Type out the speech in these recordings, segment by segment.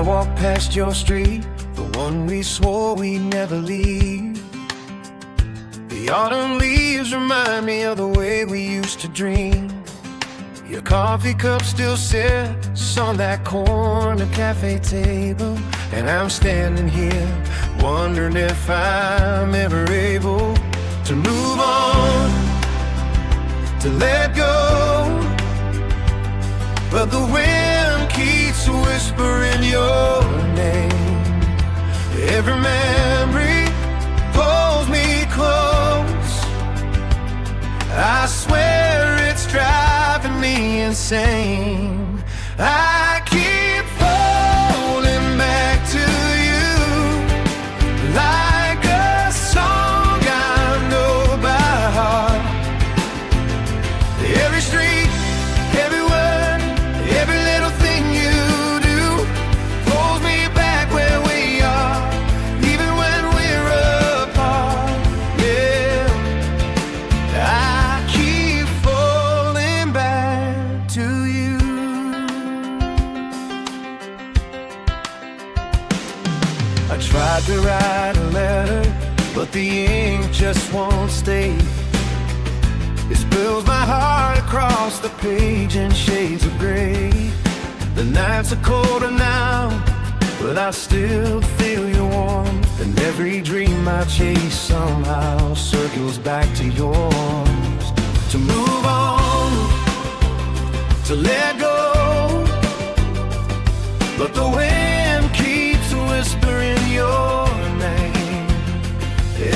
I walk past your street, the one we swore we'd never leave. The autumn leaves remind me of the way we used to dream. Your coffee cup still sits on that corner cafe table, and I'm standing here wondering if I'm ever able to move on, to let go. But the wind keeps whispering your name. Every memory pulls me close. I swear it's driving me insane. I keep falling back to you, like a song I know by heart. Every street, every word, every little thing you do pulls me back where we are, even when we're apart. Yeah, I keep falling back to you. I tried to write a letter, but the ink just won't stay. It spills my heart across the page in shades of gray. The nights are colder now, but I still feel your warmth, and every dream I chase somehow circles back to yours. To move on, to let go, but the wind keeps whispering your name.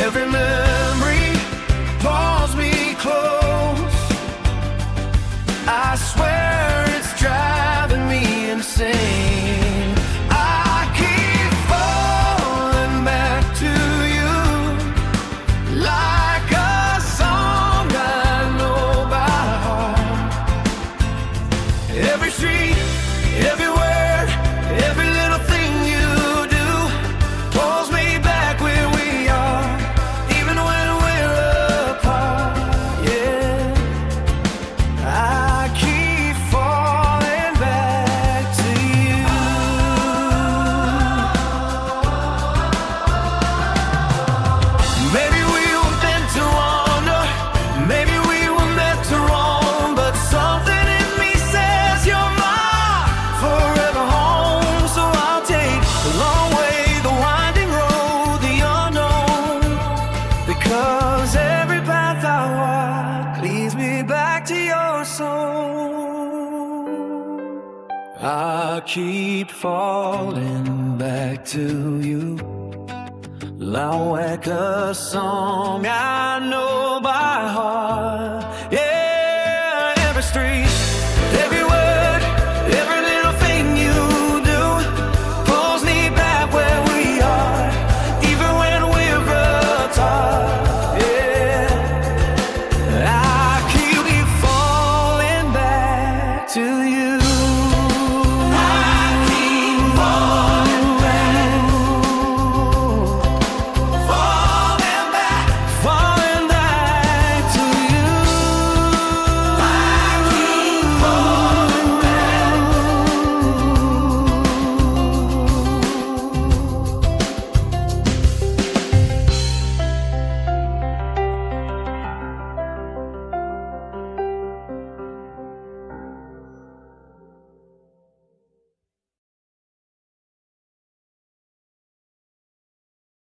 Every memory pulls me close. I swear it's driving me insane. I keep falling back to you, like a song I know by heart. Every street, every word, every little thing you do pulls me back where we are, even when we're apart. Yeah, I keep falling back to you. Maybe we were meant to wander, maybe we were meant to roam, but something in me says you're my forever home. So I'll take the long way, the winding road, the unknown, because every path I walk leads me back to your soul. I keep falling back to you, like a song I know by heart.